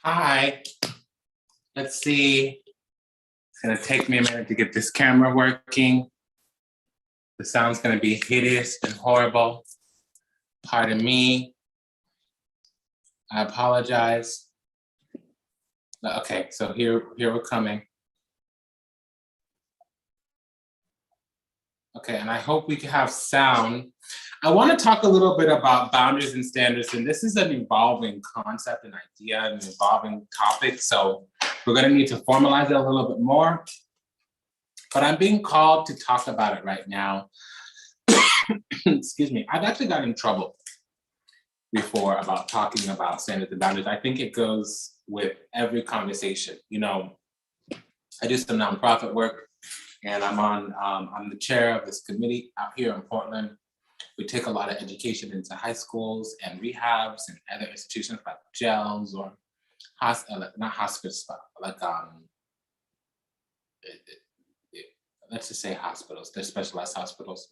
Hi, let's see. It's gonna take me a minute to get this camera working. The sound's gonna be hideous and horrible. Pardon me. I apologize. Okay, so here we're coming. Okay, and I hope we can have sound. I want to talk a little bit about boundaries and standards, and this is an evolving concept, an idea, an evolving topic, so we're going to need to formalize it a little bit more. But I'm being called to talk about it right now. Excuse me. I've actually gotten in trouble before about talking about standards and boundaries. I think it goes with every conversation. You know, I do some nonprofit work, and I'm the chair of this committee out here in Portland. We take a lot of education into high schools and rehabs and other institutions like jails or not hospice, but like let's just say hospitals. They're specialized hospitals.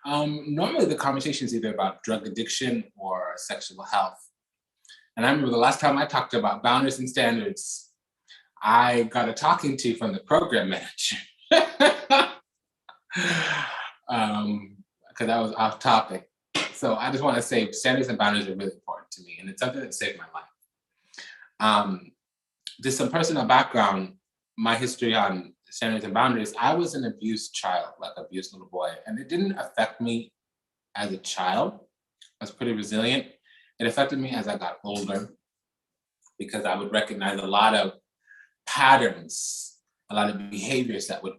Normally the conversation is either about drug addiction or sexual health. And I remember the last time I talked about boundaries and standards, I got a talking to from the program manager. Because I was off topic. So I just want to say standards and boundaries are really important to me, and it's something that saved my life. Just some personal background, my history on standards and boundaries. I was an abused child, like abused little boy, and it didn't affect me as a child. I was pretty resilient. It affected me as I got older because I would recognize a lot of patterns, a lot of behaviors that would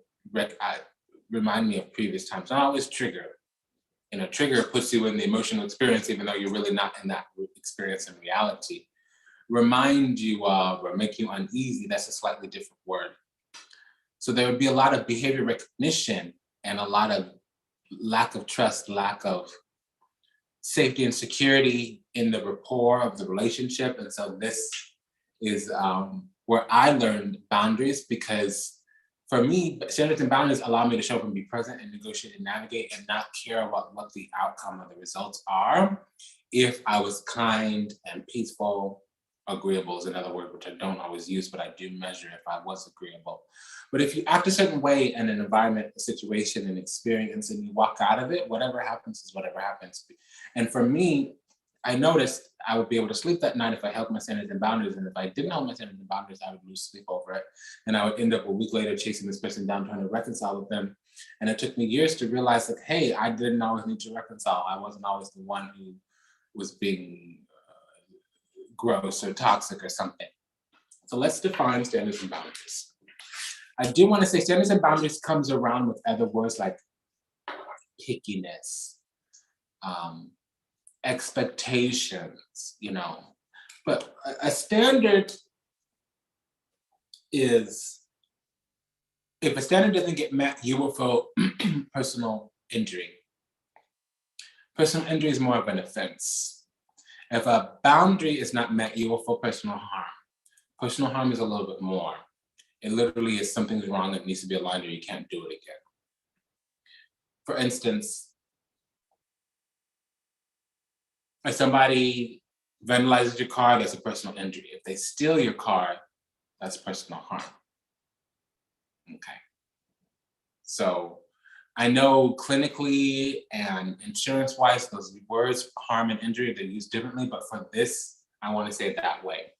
remind me of previous times. Not always trigger. You know, trigger puts you in the emotional experience, even though you're really not in that experience in reality. Remind you of or make you uneasy, that's a slightly different word. So there would be a lot of behavior recognition and a lot of lack of trust, lack of safety and security in the rapport of the relationship. And so this is where I learned boundaries, because for me, standards and boundaries allow me to show up and be present and negotiate and navigate and not care about what the outcome or the results are. If I was kind and peaceful, agreeable is another word which I don't always use, but I do measure if I was agreeable. But if you act a certain way in an environment, a situation, an experience, and you walk out of it, whatever happens is whatever happens. And for me, I noticed I would be able to sleep that night if I held my standards and boundaries. And if I didn't hold my standards and boundaries, I would lose sleep over it. And I would end up a week later chasing this person down, trying to reconcile with them. And it took me years to realize, like, hey, I didn't always need to reconcile. I wasn't always the one who was being gross or toxic or something. So let's define standards and boundaries. I do want to say standards and boundaries comes around with other words like pickiness, expectations, you know. But a standard is, if a standard doesn't get met, you will feel personal injury. Personal injury is more of an offense. If a boundary is not met, you will feel personal harm. Personal harm is a little bit more. It literally is something's wrong that needs to be aligned or you can't do it again. For instance, if somebody vandalizes your car, that's a personal injury. If they steal your car, that's personal harm. Okay. So I know clinically and insurance-wise, those words, harm and injury, they're used differently, but for this, I want to say it that way.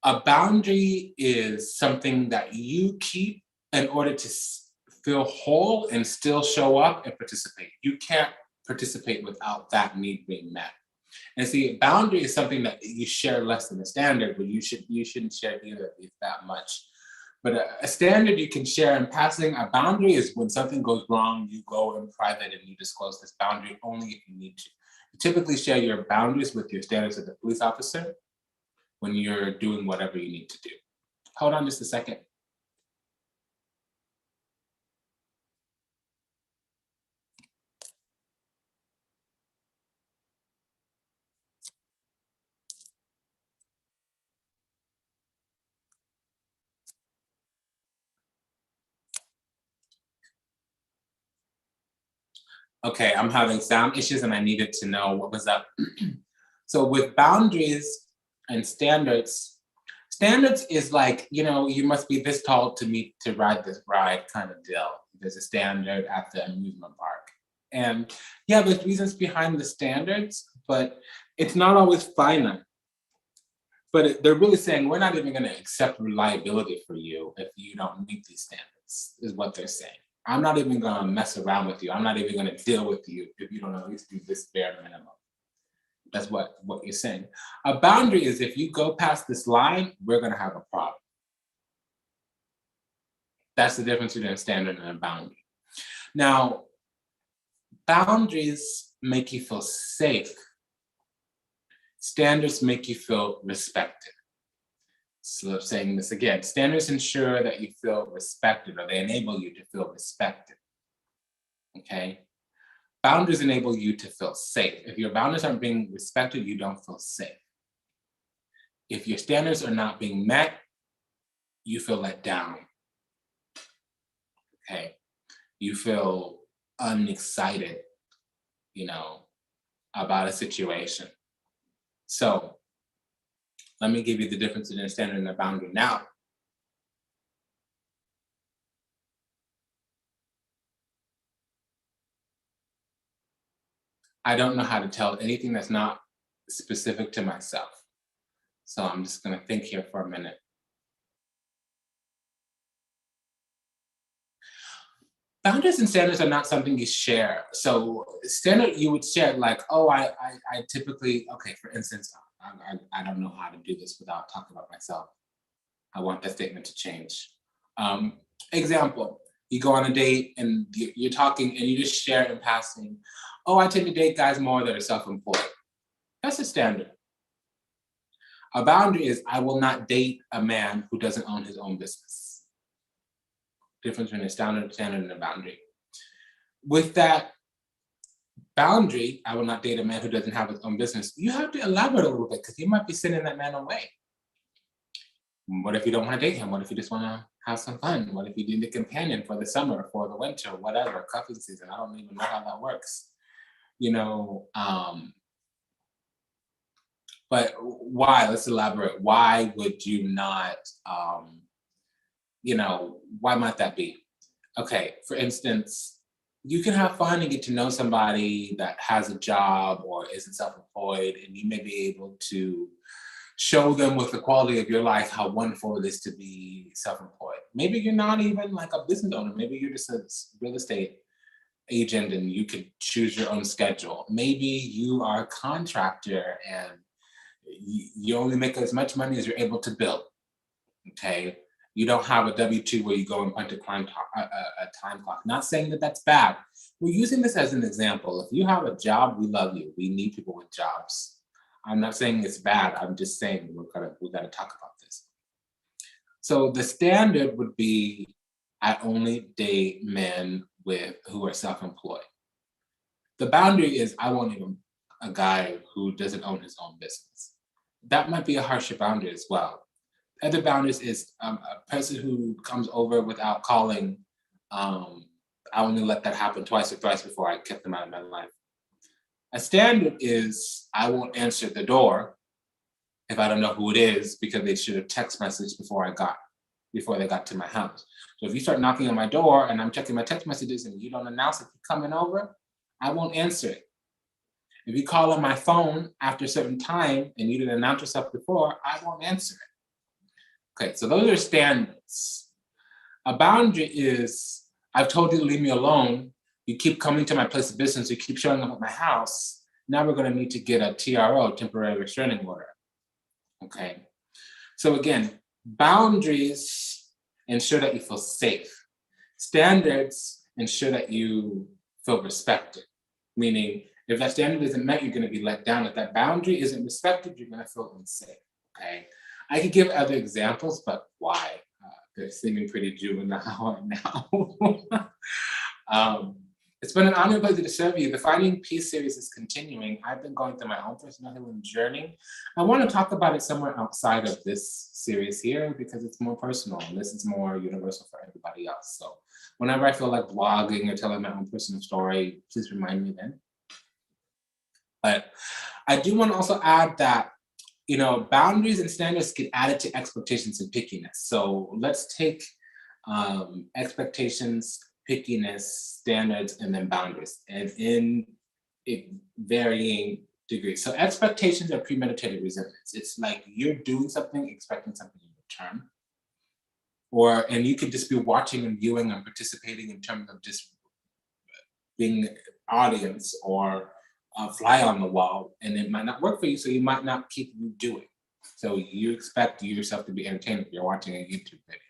A boundary is something that you keep in order to feel whole and still show up and participate. You can't participate without that need being met. And see, a boundary is something that you share less than a standard, but you shouldn't share either of these that much. But a standard you can share in passing. A boundary is when something goes wrong, you go in private and you disclose this boundary only if you need to. You typically share your boundaries with your standards with the police officer when you're doing whatever you need to do. Hold on just a second. Okay, I'm having sound issues and I needed to know what was up. So with boundaries, And standards is like, you must be this tall to ride this ride kind of deal. There's a standard at the amusement park. And yeah, there's reasons behind the standards, but it's not always finite. But they're really saying, we're not even going to accept reliability for you if you don't meet these standards, is what they're saying. I'm not even going to mess around with you. I'm not even going to deal with you if you don't at least do this bare minimum. That's what you're saying. A boundary is, if you go past this line, we're going to have a problem. That's the difference between a standard and a boundary. Now, boundaries make you feel safe. Standards make you feel respected. So I'm saying this again, standards ensure that you feel respected, or they enable you to feel respected, okay? Boundaries enable you to feel safe. If your boundaries aren't being respected, you don't feel safe. If your standards are not being met, you feel let down, okay? You feel unexcited, about a situation. So let me give you the difference between a standard and a boundary now. I don't know how to tell anything that's not specific to myself. So I'm just going to think here for a minute. Boundaries and standards are not something you share. So standard you would share, like, oh, I typically, okay, for instance, I don't know how to do this without talking about myself. I want that statement to change. Example, you go on a date and you're talking and you just share in passing, oh, I tend to date guys more that are self-employed. That's a standard. A boundary is, I will not date a man who doesn't own his own business. Difference between a standard and a boundary. With that boundary, I will not date a man who doesn't have his own business. You have to elaborate a little bit, because you might be sending that man away. What if you don't want to date him? What if you just want to have some fun? What if you need a companion for the summer, for the winter, whatever, cuffing season? I don't even know how that works. But why? Let's elaborate. Why would you not, why might that be? Okay, for instance, you can have fun and get to know somebody that has a job or isn't self-employed, and you may be able to show them with the quality of your life how wonderful it is to be self-employed. Maybe you're not even like a business owner. Maybe you're just a real estate agent and you could choose your own schedule. Maybe you are a contractor and you only make as much money as you're able to build, okay? You don't have a W-2 where you go and punch a time clock. Not saying that that's bad. We're using this as an example. If you have a job, we love you. We need people with jobs. I'm not saying it's bad. I'm just saying we gotta talk about this. So the standard would be, I only date men who are self-employed. The boundary is, I won't even a guy who doesn't own his own business. That might be a harsher boundary as well. Other boundaries is a person who comes over without calling. I only let that happen twice or thrice before I kept them out of my life. A standard is, I won't answer the door if I don't know who it is, because they should have text messaged before they got to my house. So if you start knocking on my door and I'm checking my text messages and you don't announce that you're coming over, I won't answer it. If you call on my phone after a certain time and you didn't announce yourself before, I won't answer it. Okay, so those are standards. A boundary is, I've told you to leave me alone. You keep coming to my place of business. You keep showing up at my house. Now we're going to need to get a TRO, temporary restraining order. Okay. So again, boundaries ensure that you feel safe. Standards ensure that you feel respected. Meaning, if that standard isn't met, you're going to be let down. If that boundary isn't respected, you're going to feel unsafe. Okay. I could give other examples, but why? They're seeming pretty juvenile right now. It's been an honor and pleasure to serve you. The Finding Peace series is continuing. I've been going through my own personal healing journey. I want to talk about it somewhere outside of this series here because it's more personal and this is more universal for everybody else. So whenever I feel like blogging or telling my own personal story, please remind me then. But I do want to also add that you know, boundaries and standards get added to expectations and pickiness. So let's take expectations, pickiness, standards, and then boundaries, and in varying degrees. So expectations are premeditated resentments. It's like you're doing something, expecting something in return. And you could just be watching and viewing and participating in terms of just being an audience or a fly on the wall, and it might not work for you, so you might not keep doing. So you expect yourself to be entertained if you're watching a YouTube video.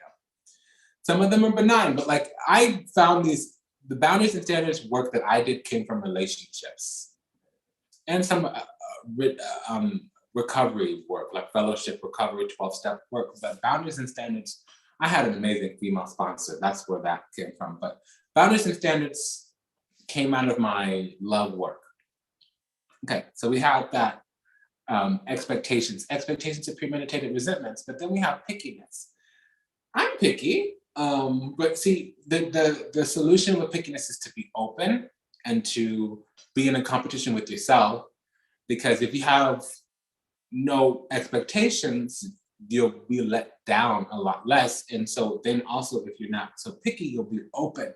Some of them are benign, but like I found the boundaries and standards work that I did came from relationships and some recovery work, like fellowship, recovery, 12-step work. But boundaries and standards, I had an amazing female sponsor. That's where that came from. But boundaries and standards came out of my love work. Okay, so we have that expectations. Expectations are premeditated resentments, but then we have pickiness. I'm picky, but see, the solution with pickiness is to be open and to be in a competition with yourself. Because if you have no expectations, you'll be let down a lot less. And so then also, if you're not so picky, you'll be open.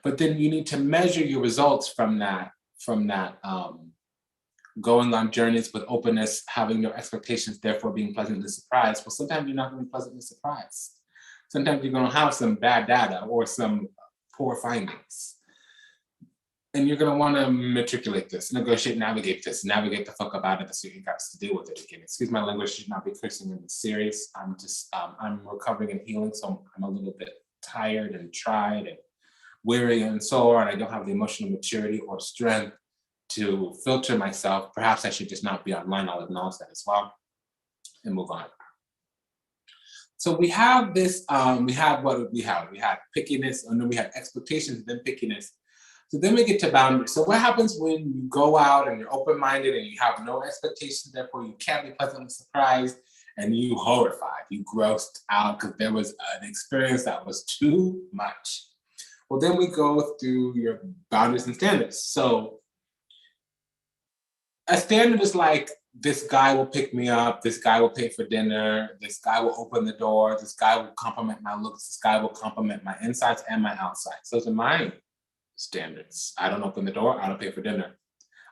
But then you need to measure your results from that going on journeys with openness, having no expectations, therefore being pleasantly surprised. Well, sometimes you're not going to be pleasantly surprised. Sometimes you're going to have some bad data or some poor findings. And you're going to want to matriculate this, negotiate, navigate the fuck up out of this. So you got to deal with it again. Excuse my language, should not be cursing in the series. I'm recovering and healing, so I'm a little bit tired and tried and weary and sore, and I don't have the emotional maturity or strength to filter myself. Perhaps I should just not be online. I'll acknowledge that as well and move on. So we have this, we had pickiness, and then we had expectations, and then pickiness. So then we get to boundaries. So what happens when you go out and you're open-minded and you have no expectations, therefore you can't be pleasantly surprised, and you horrified, you grossed out because there was an experience that was too much. Well, then we go through your boundaries and standards. So a standard is like, this guy will pick me up, this guy will pay for dinner, this guy will open the door, this guy will compliment my looks, this guy will compliment my insides and my outsides. Those are my standards. I don't open the door, I don't pay for dinner.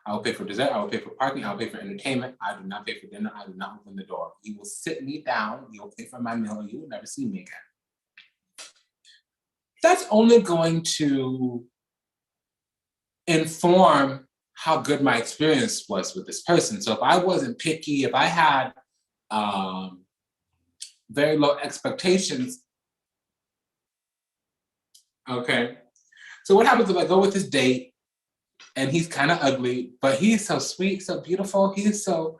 I will pay for dessert, I will pay for parking, I will pay for entertainment. I do not pay for dinner, I do not open the door. You will sit me down, you will pay for my meal, and you will never see me again. That's only going to inform how good my experience was with this person. So if I wasn't picky, if I had very low expectations, okay. So what happens if I go with this date and he's kind of ugly, but he's so sweet, so beautiful, he's so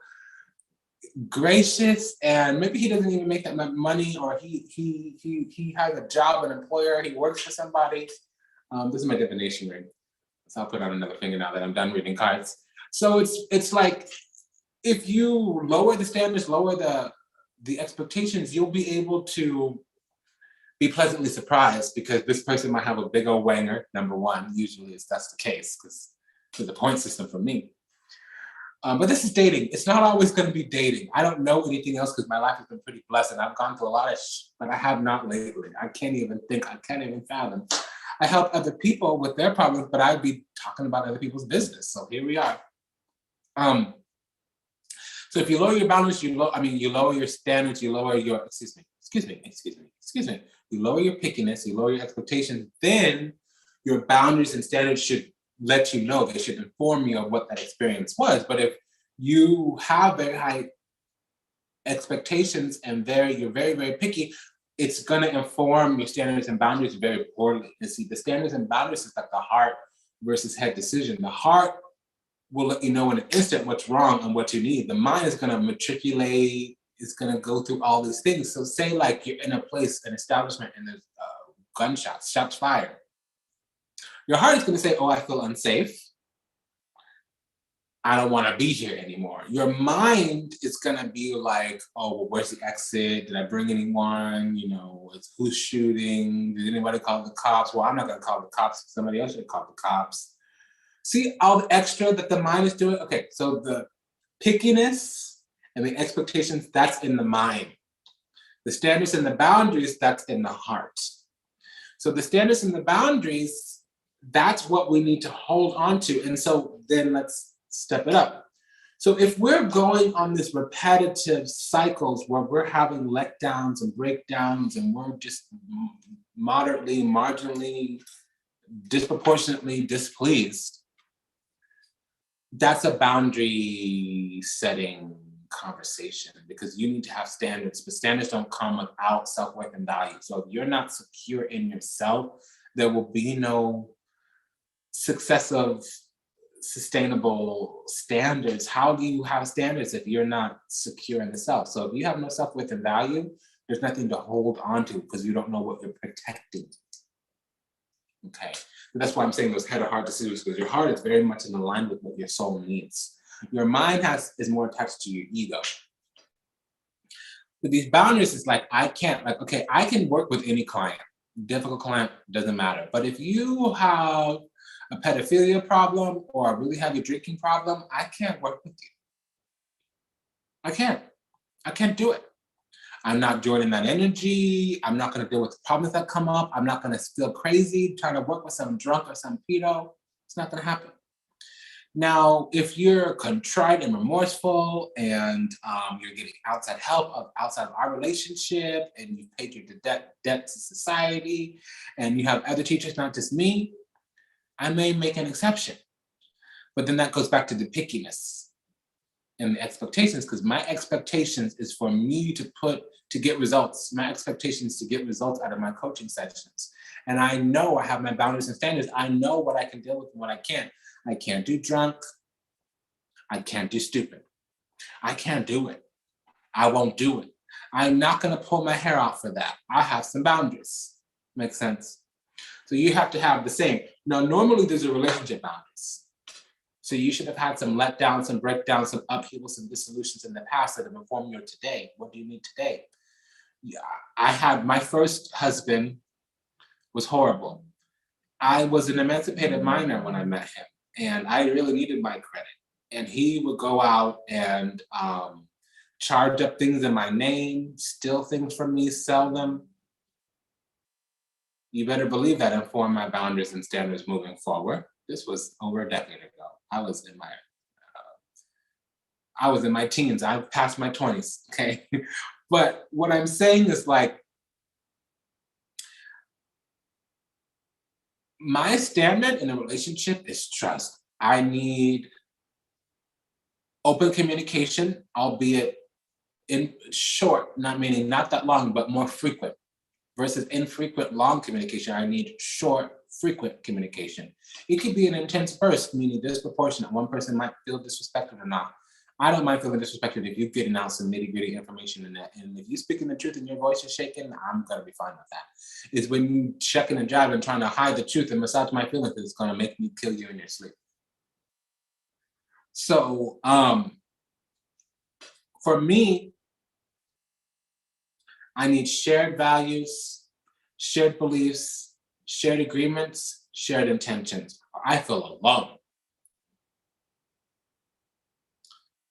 gracious, and maybe he doesn't even make that much money, or he has a job, an employer, he works for somebody. This is my divination ring. So I'll put on another finger now that I'm done reading cards. So it's like, if you lower the standards, lower the expectations, you'll be able to be pleasantly surprised, because this person might have a big old wanger, number one. Usually that's the case, because it's a point system for me. But this is dating. It's not always going to be dating. I don't know anything else because my life has been pretty blessed, and I've gone through a lot of but I have not lately. I can't even think. I can't even fathom. I help other people with their problems, but I'd be talking about other people's business. So here we are. So if you lower your boundaries, you lower your standards, you lower your, excuse me. You lower your pickiness, you lower your expectations, then your boundaries and standards should let you know, they should inform you of what that experience was. But if you have very high expectations and you're very, very picky, it's going to inform your standards and boundaries very poorly. You see, the standards and boundaries is like the heart versus head decision. The heart will let you know in an instant what's wrong and what you need. The mind is going to matriculate, it's going to go through all these things. So say like you're in a place, an establishment, and there's gunshots, shots fired. Your heart is going to say, oh, I feel unsafe. I don't want to be here anymore. Your mind is going to be like, oh, well, where's the exit? Did I bring anyone? You know, who's shooting? Did anybody call the cops? Well, I'm not going to call the cops. Somebody else should call the cops. See all the extra that the mind is doing? Okay, so the pickiness And the expectations, that's in the mind. The standards and the boundaries, that's in the heart. So the standards and the boundaries, that's what we need to hold on to. And so then let's step it up. So if we're going on this repetitive cycles where we're having letdowns and breakdowns and we're just moderately, marginally, disproportionately displeased, that's a boundary setting conversation, because you need to have standards, but standards don't come without self-worth and value. So if you're not secure in yourself, there will be no successive, sustainable standards. How do you have standards if you're not secure in the self? So if you have no self-worth and value, there's nothing to hold on to because you don't know what you're protecting. Okay, so that's why I'm saying those head or heart decisions, because your heart is very much in line with what your soul needs. Your mind is more attached to your ego. But these boundaries is like, I can't, like, okay, I can work with any client. Difficult client, doesn't matter. But if you have a pedophilia problem or a really heavy drinking problem, I can't work with you. I can't do it. I'm not joining that energy. I'm not going to deal with the problems that come up. I'm not going to feel crazy trying to work with some drunk or some pedo. It's not going to happen. Now, if you're contrite and remorseful and you're getting outside help outside of our relationship and you've paid your debt to society and you have other teachers, not just me, I may make an exception. But then that goes back to the pickiness and the expectations, because my expectations is for me to get results. My expectations to get results out of my coaching sessions. And I know I have my boundaries and standards. I know what I can deal with and what I can't. I can't do drunk. I can't do stupid. I can't do it. I won't do it. I'm not going to pull my hair out for that. I have some boundaries. Makes sense? So you have to have the same. Now, normally there's a relationship boundaries. So you should have had some letdowns, some breakdowns, some upheavals, some dissolutions in the past that have informed you today. What do you need today? Yeah, I had my first husband was horrible. I was an emancipated minor when I met him, and I really needed my credit. And he would go out and charge up things in my name, steal things from me, sell them. You better believe that informed my boundaries and standards moving forward. This was over a decade ago. I was in my teens. I passed my 20s, okay? But what I'm saying is, like, my standard in a relationship is trust. I need open communication, albeit in short, not meaning not that long, but more frequent, versus infrequent, long communication. I need short, frequent communication. It could be an intense burst, meaning disproportionate. One person might feel disrespected or not. I don't mind feeling disrespected if you're getting out some nitty-gritty information in that. And if you're speaking the truth and your voice is shaking, I'm gonna be fine with that. It's when you checking and jiving, trying to hide the truth and massage my feelings, it's gonna make me kill you in your sleep. So for me, I need shared values, shared beliefs, shared agreements, shared intentions. I feel alone.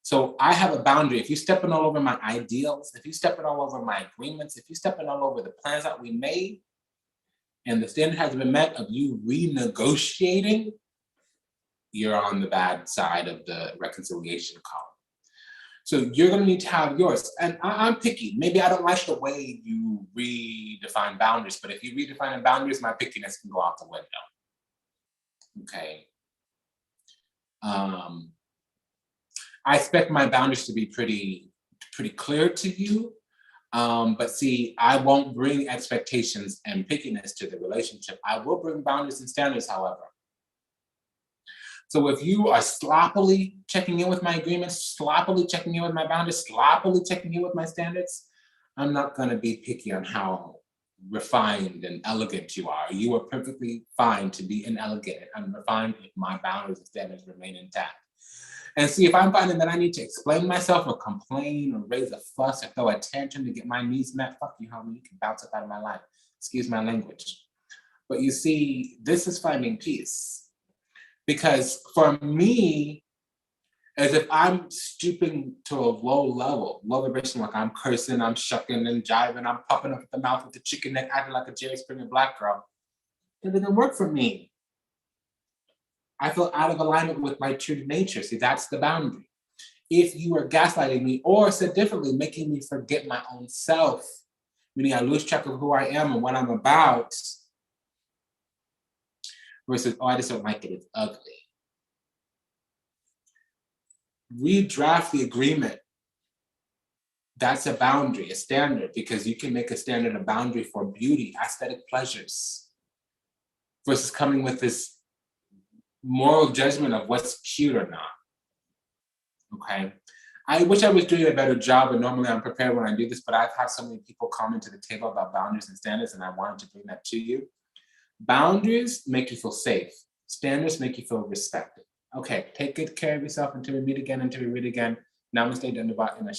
So I have a boundary. If you're stepping all over my ideals, if you're stepping all over my agreements, if you're stepping all over the plans that we made, and the standard has been met of you renegotiating, you're on the bad side of the reconciliation column. So you're going to need to have yours. And I'm picky. Maybe I don't like the way you redefine boundaries, but if you redefine boundaries, my pickiness can go out the window. Okay. I expect my boundaries to be pretty clear to you. But see, I won't bring expectations and pickiness to the relationship. I will bring boundaries and standards, however. So if you are sloppily checking in with my agreements, sloppily checking in with my boundaries, sloppily checking in with my standards, I'm not going to be picky on how refined and elegant you are. You are perfectly fine to be inelegant and unrefined if my boundaries and standards remain intact. And see, if I'm finding that I need to explain myself or complain or raise a fuss or throw a tantrum to get my needs met, fuck you, homie, you can bounce up out of my life. Excuse my language. But you see, this is finding peace. Because for me, As if I'm stooping to a low vibration, like I'm cursing, I'm shucking and jiving, I'm popping up at the mouth with the chicken neck, acting like a Jerry Springer black girl. It doesn't work for me. I feel out of alignment with my true nature. See, that's the boundary. If you are gaslighting me, or said differently, making me forget my own self, meaning I lose track of who I am and what I'm about, versus, oh, I just don't like it, it's ugly. Redraft the agreement. That's a boundary, a standard, because you can make a standard a boundary for beauty, aesthetic pleasures, versus coming with this moral judgment of what's cute or not. Okay. I wish I was doing a better job, and normally I'm prepared when I do this, but I've had so many people comment to the table about boundaries and standards, and I wanted to bring that to you. Boundaries make you feel safe. Standards make you feel respected. Okay, take good care of yourself until we meet again, Namaste, Dandabhat, and